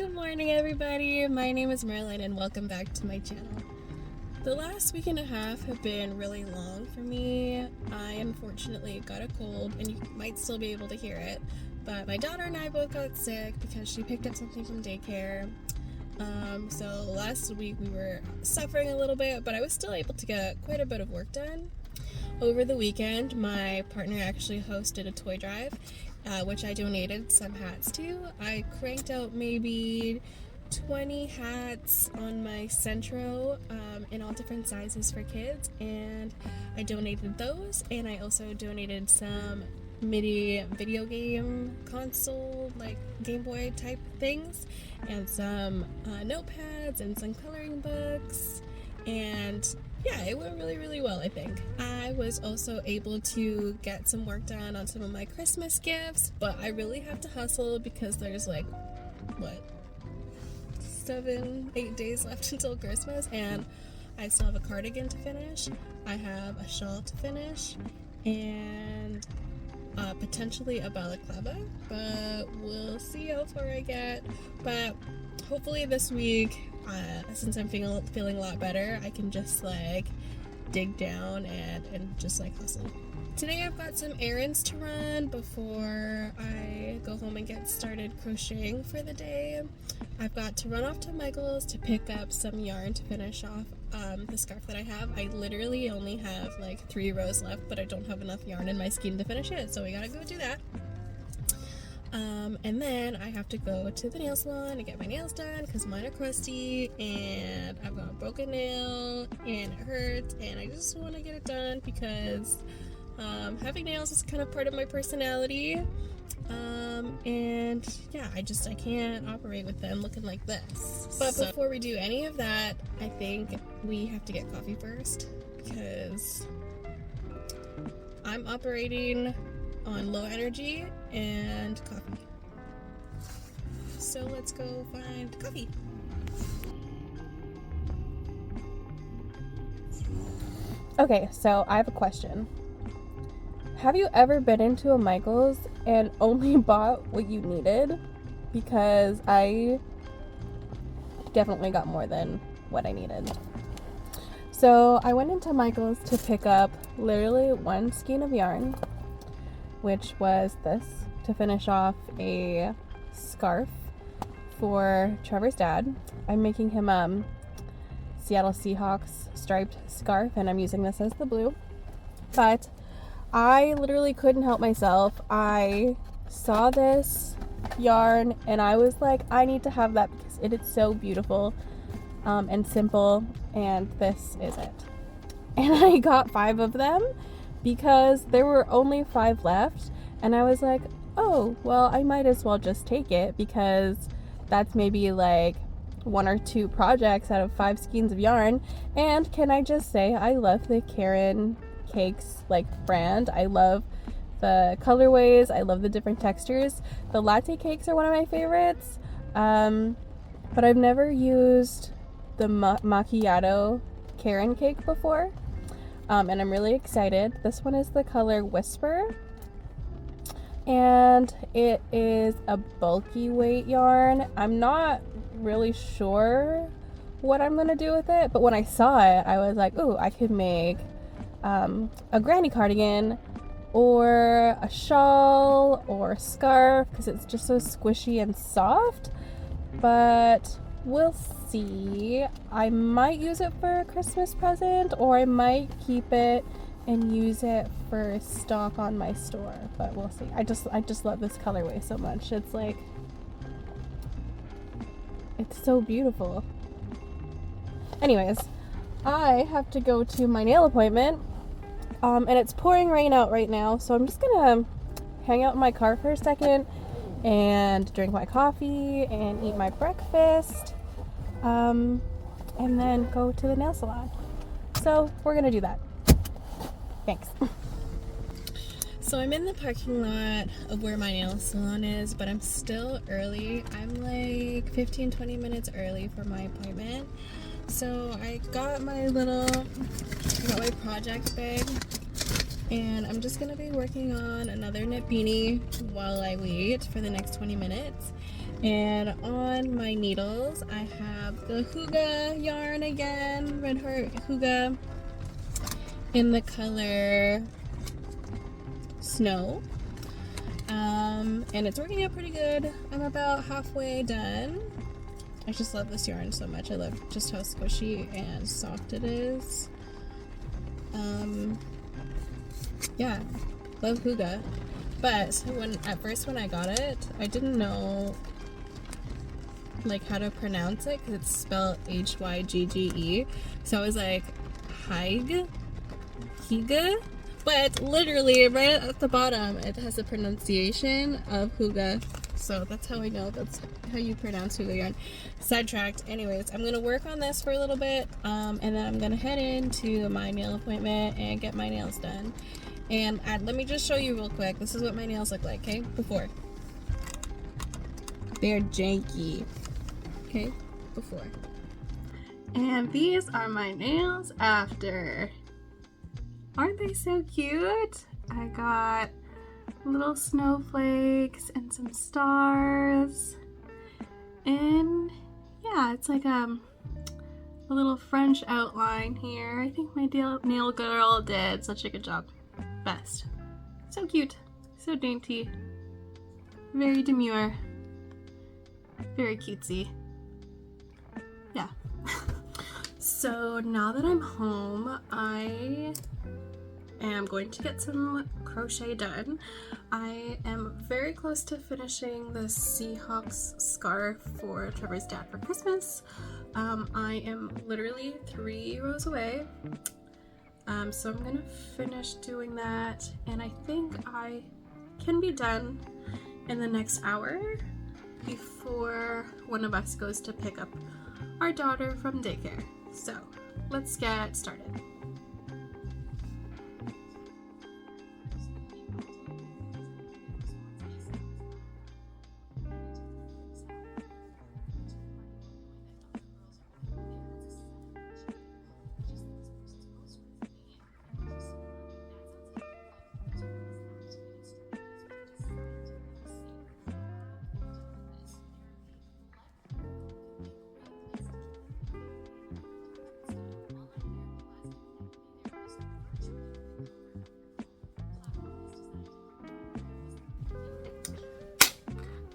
Good morning, everybody. My name is Marilyn and welcome back to my channel. The last week and a half have been really long for me. I unfortunately got a cold and you might still be able to hear it, but my daughter and I both got sick because she picked up something from daycare. So last week we were suffering a little bit, but I was still able to get quite a bit of work done. Over the weekend, my partner actually hosted a toy drive, which I donated some hats to. I cranked out maybe 20 hats on my Centro in all different sizes for kids, and I donated those, and I also donated some MIDI video game console, like Game Boy type things, and some notepads and some coloring books, and yeah, it went really well, I think. I was also able to get some work done on some of my Christmas gifts, but I really have to hustle because there's like, 7-8 days left until Christmas, and I still have a cardigan to finish, I have a shawl to finish, and potentially a balaclava, but we'll see how far I get. But hopefully this week, since I'm feeling a lot better, I can just like dig down and just like hustle. Today I've got some errands to run before I go home and get started crocheting for the day. I've got to run off to Michael's to pick up some yarn to finish off the scarf that I have. I literally only have like 3 rows left, but I don't have enough yarn in my skein to finish it, so we gotta go do that. And then I have to go to the nail salon and get my nails done because mine are crusty and I've got a broken nail and it hurts, and I just want to get it done because having nails is kind of part of my personality. And yeah, I can't operate with them looking like this. But before we do any of that, I think we have to get coffee first because I'm operating on low energy and coffee. So let's go find coffee. Okay, so I have a question. Have you ever been into a Michael's and only bought what you needed? Because I definitely got more than what I needed. So I went into Michael's to pick up literally 1 skein of yarn, which was this, to finish off a scarf for Trevor's dad. I'm making him Seattle Seahawks striped scarf, and I'm using this as the blue. But I literally couldn't help myself. I saw this yarn and I was like, I need to have that because it is so beautiful and simple, and this is it. And I got 5 of them because there were only 5 left, and I was like, oh, well, I might as well just take it because that's maybe like 1 or 2 projects out of 5 skeins of yarn. And can I just say, I love the Karen Cakes like brand. I love the colorways, I love the different textures. The latte cakes are one of my favorites, but I've never used the macchiato Karen cake before, and I'm really excited. This one is the color Whisper, and it is a bulky weight yarn. I'm not really sure what I'm gonna do with it, but when I saw it, I was like, ooh, I could make a granny cardigan or a shawl or a scarf because it's just so squishy and soft. But we'll see. I might use it for a Christmas present, or I might keep it and use it for stock on my store, but we'll see. I just love this colorway so much. It's like, it's so beautiful. Anyways, I have to go to my nail appointment, and it's pouring rain out right now, so I'm just gonna hang out in my car for a second and drink my coffee and eat my breakfast, and then go to the nail salon. So we're gonna do that. Thanks. So I'm in the parking lot of where my nail salon is, but I'm still early. I'm like 15-20 minutes early for my appointment. So I got my project bag, and I'm just gonna be working on another knit beanie while I wait for the next 20 minutes. And on my needles, I have the Hygge yarn again, Red Heart Hygge, in the color Snow. And it's working out pretty good. I'm about halfway done. I just love this yarn so much. I love just how squishy and soft it is. Yeah, love Hygge. But at first when I got it, I didn't know like how to pronounce it because it's spelled Hygge. So I was like, Hygge? But literally right at the bottom it has a pronunciation of Hygge. So that's how I know that's how you pronounce Hygge yarn. Sidetracked. Anyways, I'm gonna work on this for a little bit, and then I'm gonna head into my nail appointment and get my nails done. And let me just show you real quick. This is what my nails look like, okay? Before. They're janky. Okay? Before. And these are my nails after. Aren't they so cute? I got little snowflakes and some stars. And yeah, it's like a little French outline here. I think my nail girl did such a good job. Best. So cute. So dainty. Very demure. Very cutesy. Yeah. So now that I'm home, I am going to get some crochet done. I am very close to finishing the Seahawks scarf for Trevor's dad for Christmas. I am literally 3 rows away. So I'm gonna finish doing that, and I think I can be done in the next hour before one of us goes to pick up our daughter from daycare. So let's get started.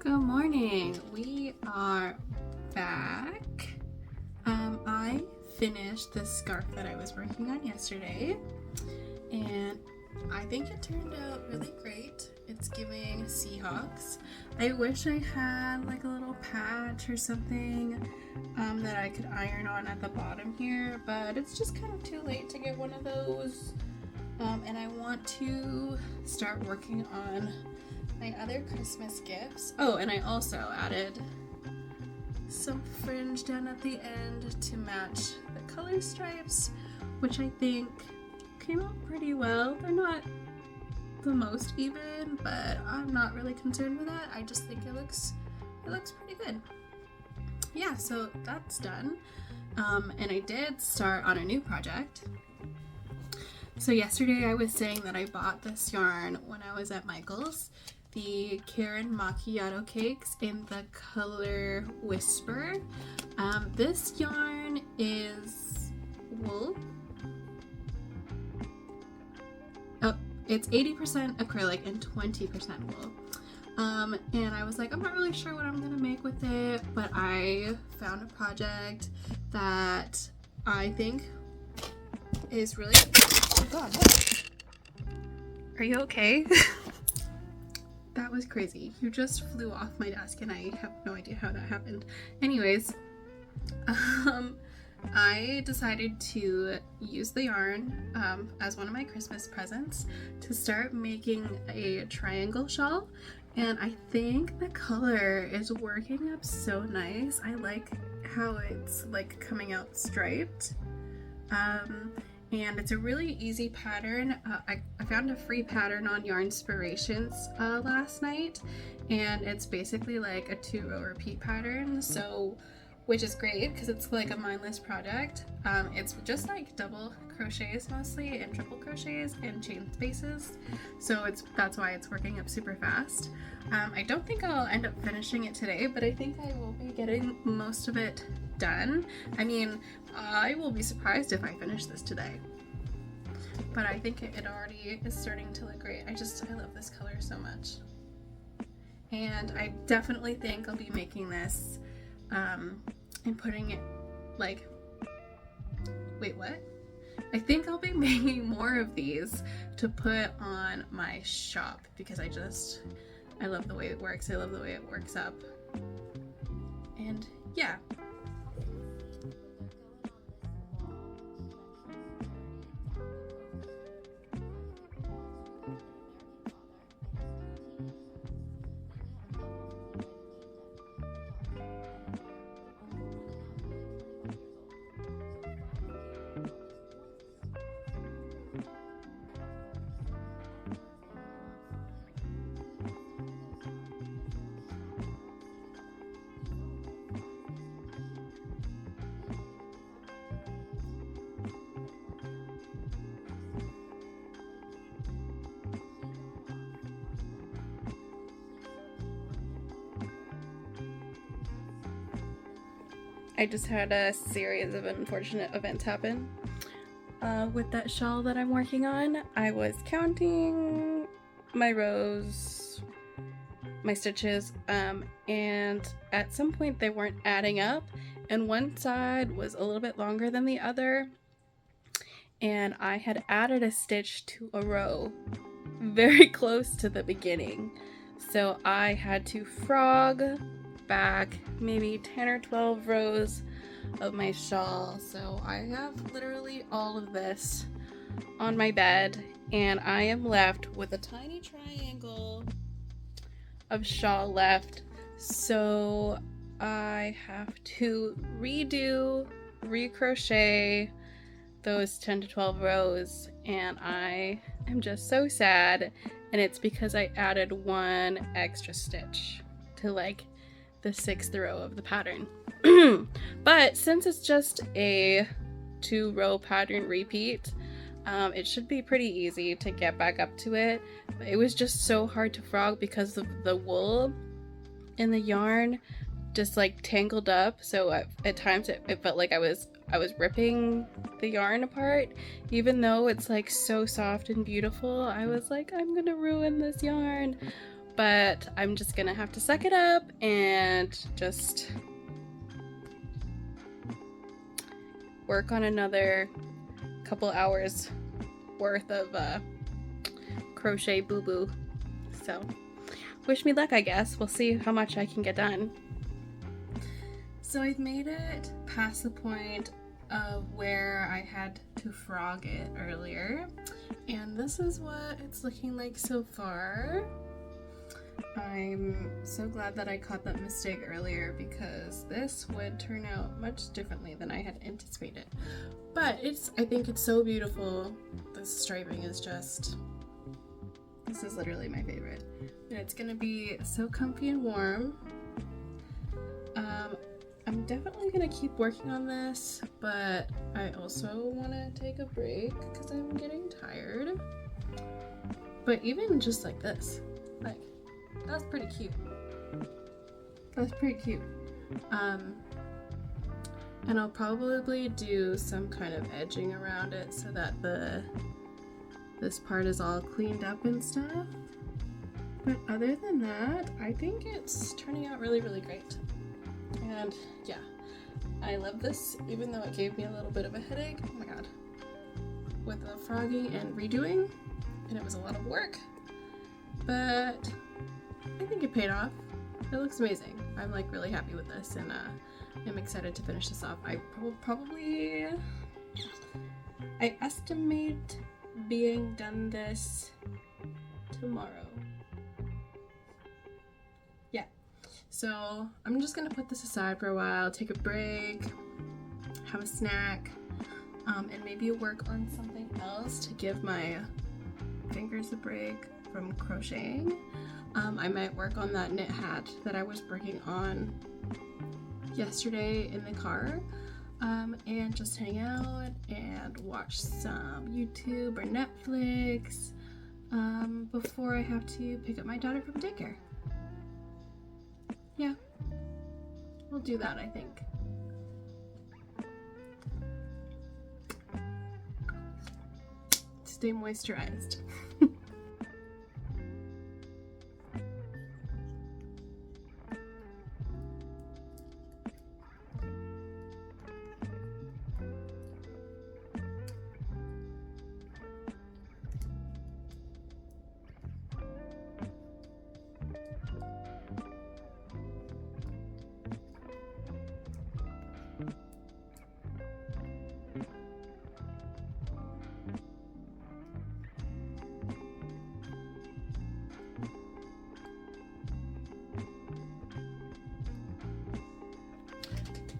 Good morning. We are back. I finished the scarf that I was working on yesterday, and I think it turned out really great. It's giving Seahawks. I wish I had like a little patch or something that I could iron on at the bottom here, but it's just kind of too late to get one of those. And I want to start working on my other Christmas gifts. Oh, and I also added some fringe down at the end to match the color stripes, which I think came out pretty well. They're not the most even, but I'm not really concerned with that. I just think it looks pretty good. Yeah, so that's done. And I did start on a new project. So yesterday I was saying that I bought this yarn when I was at Michael's, the Karen Macchiato cakes in the color Whisper. This yarn is wool. Oh, it's 80% acrylic and 20% wool. And I was like, I'm not really sure what I'm gonna make with it, but I found a project that I think is really, oh god, what? Are you okay? That was crazy. You just flew off my desk and I have no idea how that happened. Anyways, I decided to use the yarn as one of my Christmas presents to start making a triangle shawl, and I think the color is working up so nice. I like how it's like coming out striped. And it's a really easy pattern. I found a free pattern on Yarnspirations last night, and it's basically like a 2-row repeat pattern. So which is great because it's like a mindless project. It's just like double crochets mostly and triple crochets and chain spaces, so that's why it's working up super fast. I don't think I'll end up finishing it today, but I think I will be getting most of it done. I mean, I will be surprised if I finish this today, but I think it already is starting to look great. I love this color so much, and I definitely think I'll be making this and putting it like, wait, what? I think I'll be making more of these to put on my shop because I love the way it works. I love the way it works up. And yeah. I just had a series of unfortunate events happen with that shawl that I'm working on. I was counting my rows, my stitches, and at some point they weren't adding up, and one side was a little bit longer than the other, and I had added a stitch to a row very close to the beginning, so I had to frog back maybe 10 or 12 rows of my shawl. So I have literally all of this on my bed, and I am left with a tiny triangle of shawl left. So I have to recrochet those 10 to 12 rows, and I am just so sad. And it's because I added one extra stitch to like the 6th row of the pattern. But since it's just a 2-row pattern repeat, it should be pretty easy to get back up to it. But it was just so hard to frog because of the wool and the yarn just like tangled up, so at times it felt like I was ripping the yarn apart, even though it's like so soft and beautiful. I was like, I'm gonna ruin this yarn. But I'm just gonna have to suck it up and just work on another couple hours worth of crochet boo-boo. So wish me luck, I guess. We'll see how much I can get done. So I've made it past the point of where I had to frog it earlier, and this is what it's looking like so far. I'm so glad that I caught that mistake earlier because this would turn out much differently than I had anticipated. But I think it's so beautiful. This striping is this is literally my favorite. And it's gonna be so comfy and warm. I'm definitely gonna keep working on this, but I also wanna take a break because I'm getting tired. But even just like this, like, that's pretty cute. That's pretty cute. And I'll probably do some kind of edging around it so that this part is all cleaned up and stuff. But other than that, I think it's turning out really, really great. And yeah, I love this, even though it gave me a little bit of a headache. Oh my god. With the frogging and redoing, and it was a lot of work. But I think it paid off. It looks amazing. I'm like really happy with this, and I'm excited to finish this off. I estimate being done this tomorrow. Yeah. So I'm just gonna put this aside for a while, take a break, have a snack, and maybe work on something else to give my fingers a break from crocheting. I might work on that knit hat that I was working on yesterday in the car and just hang out and watch some YouTube or Netflix before I have to pick up my daughter from daycare. Yeah, we'll do that, I think. Stay moisturized.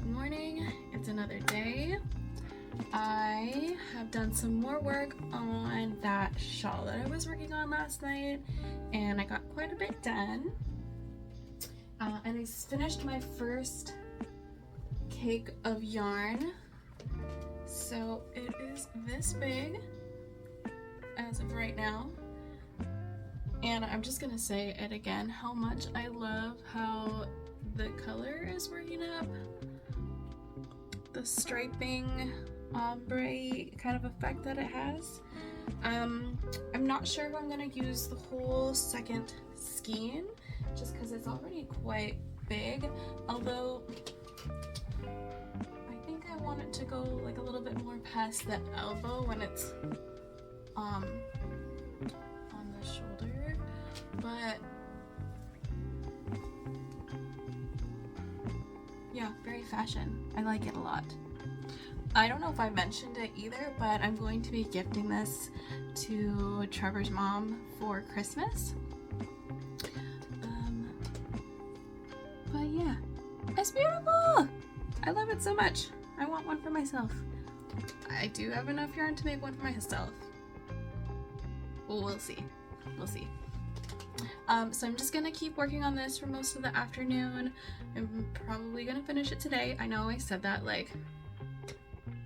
Morning, it's another day. I have done some more work on that shawl that I was working on last night, and I got quite a bit done. And I finished my first cake of yarn. So it is this big as of right now. And I'm just gonna say it again, how much I love how the color is working up. The striping ombre kind of effect that it has. I'm not sure if I'm gonna use the whole second skein just because it's already quite big, although I think I want it to go like a little bit more past the elbow when it's on the shoulder, but yeah, very fashion. I like it a lot. I don't know if I mentioned it either, but I'm going to be gifting this to Trevor's mom for Christmas. But yeah, it's beautiful! I love it so much. I want one for myself. I do have enough yarn to make one for myself. Well, we'll see. We'll see. So I'm just gonna keep working on this for most of the afternoon. I'm probably gonna finish it today. I know I said that like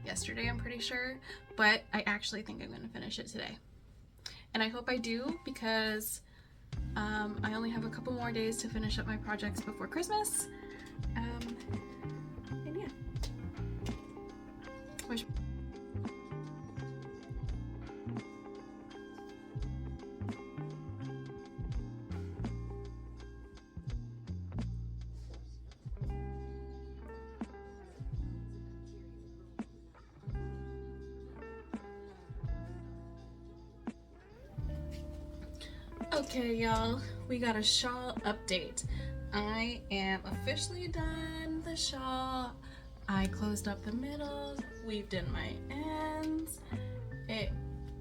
yesterday, I'm pretty sure, but I actually think I'm gonna finish it today. And I hope I do, because I only have a couple more days to finish up my projects before Christmas. And yeah. Okay, y'all, we got a shawl update. I am officially done the shawl. I closed up the middle, weaved in my ends. It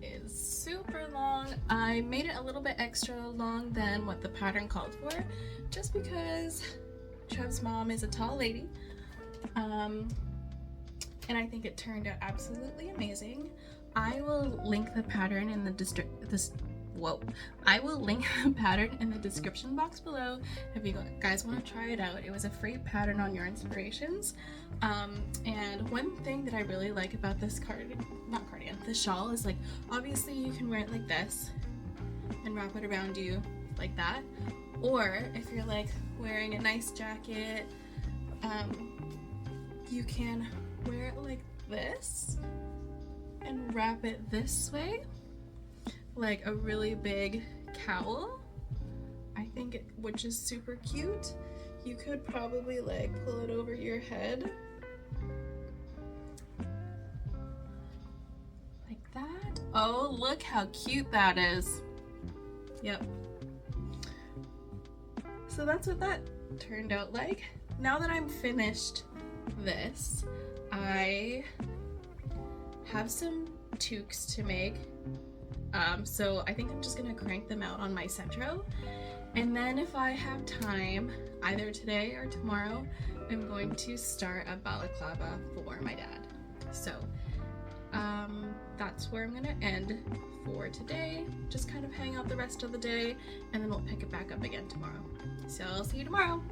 is super long. I made it a little bit extra long than what the pattern called for, just because Trev's mom is a tall lady. And I think it turned out absolutely amazing. I will link the pattern in the I will link the pattern in the description box below if you guys want to try it out. It was a free pattern on Your Inspirations. And one thing that I really like about this the shawl is, like, obviously you can wear it like this and wrap it around you like that. Or if you're like wearing a nice jacket, you can wear it like this and wrap it this way, like a really big cowl, I think, which is super cute. You could probably like pull it over your head like that. Oh, look how cute that is. Yep. So that's what that turned out like. Now that I'm finished this, I have some toques to make. So I think I'm just gonna crank them out on my Centro, and then if I have time, either today or tomorrow, I'm going to start a balaclava for my dad. So that's where I'm gonna end for today. Just kind of hang out the rest of the day, and then we'll pick it back up again tomorrow. So I'll see you tomorrow.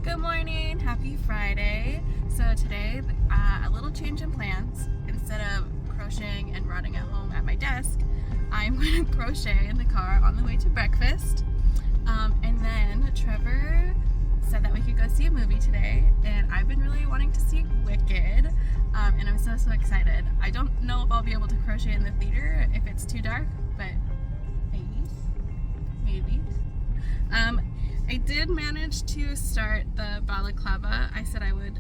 Good morning, happy Friday. So today, a little change in plans. Instead of crocheting and rotting at home at my desk, I'm going to crochet in the car on the way to breakfast. And then Trevor said that we could go see a movie today, and I've been really wanting to see Wicked, and I'm so excited. I don't know if I'll be able to crochet in the theater if it's too dark, but maybe. I did manage to start the balaclava. I said I would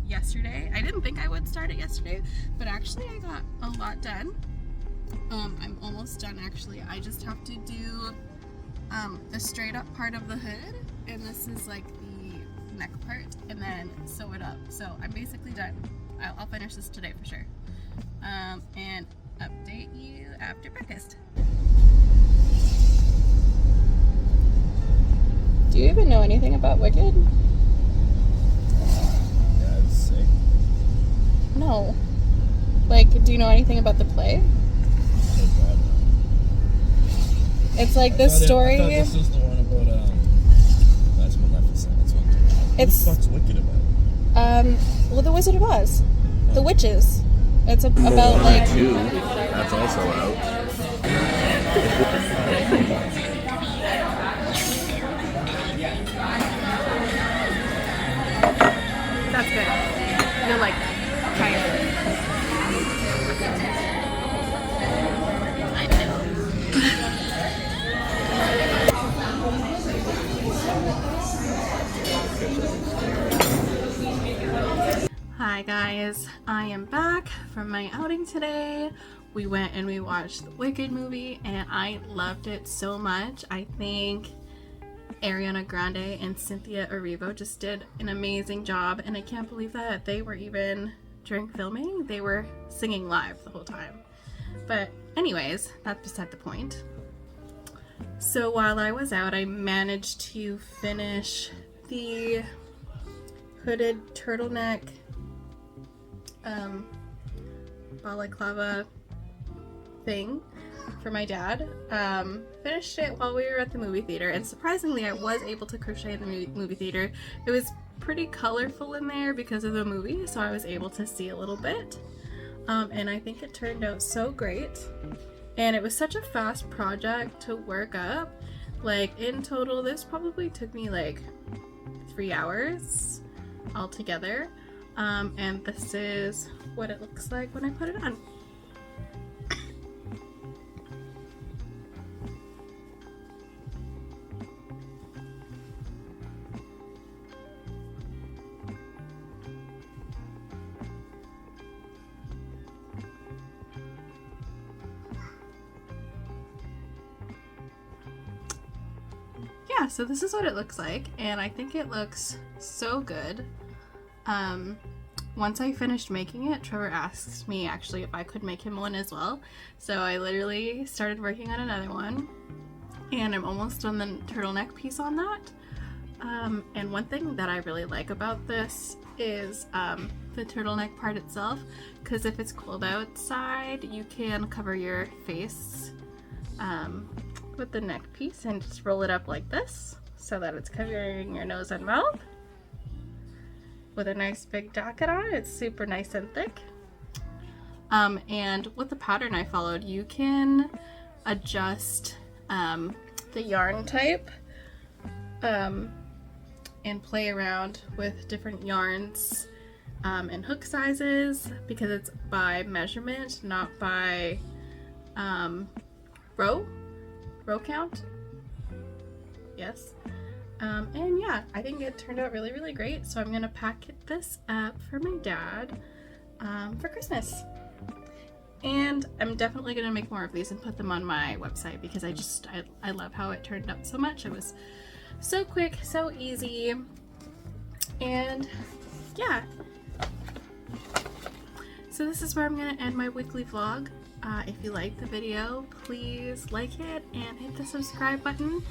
yesterday. I didn't think I would start it yesterday, but actually I got a lot done. I'm almost done actually. I just have to do the straight up part of the hood, and this is like the neck part, and then sew it up. So I'm basically done. I'll finish this today for sure. And update you after breakfast. Do you even know anything about Wicked? Yeah, it's sick. No. Like, do you know anything about the play? So bad. It's like this story. I thought this was the one about that's Maleficent. That's what It's what the fuck's Wicked about? Well, the Wizard of Oz, the witches. It's about like. Two. That's also out. That's good. You'll like that. Try it. I know. Hi guys, I am back from my outing today. We went and we watched the Wicked movie, and I loved it so much. I think Ariana Grande and Cynthia Erivo just did an amazing job, and I can't believe that they were even, during filming, they were singing live the whole time. But anyways, that's beside the point. So while I was out, I managed to finish the hooded turtleneck balaclava thing for my dad. Finished it while we were at the movie theater, and surprisingly I was able to crochet in the movie theater. It was pretty colorful in there because of the movie, so I was able to see a little bit, and I think it turned out so great. And it was such a fast project to work up. Like in total this probably took me like 3 hours altogether, and this is what it looks like when I put it on. Yeah, so this is what it looks like, and I think it looks so good. Once I finished making it, Trevor asked me actually if I could make him one as well. So I literally started working on another one, and I'm almost done the turtleneck piece on that. And one thing that I really like about this is the turtleneck part itself, because if it's cold outside, you can cover your face with the neck piece and just roll it up like this so that it's covering your nose and mouth with a nice big jacket on. It's super nice and thick. And with the pattern I followed, you can adjust the yarn type and play around with different yarns and hook sizes, because it's by measurement, not by row count. Yes. And yeah, I think it turned out really great, so I'm gonna pack this up for my dad for Christmas. And I'm definitely gonna make more of these and put them on my website, because I love how it turned out so much. It was so quick, so easy, and yeah. So this is where I'm gonna end my weekly vlog. If you liked the video, please like it and hit the subscribe button.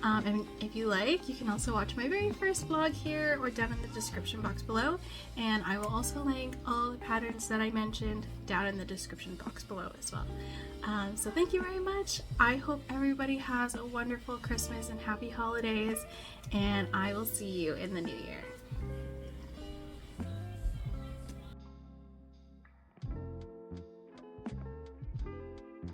And if you like, you can also watch my very first vlog here or down in the description box below. And I will also link all the patterns that I mentioned down in the description box below as well. So thank you very much. I hope everybody has a wonderful Christmas and happy holidays, and I will see you in the new year.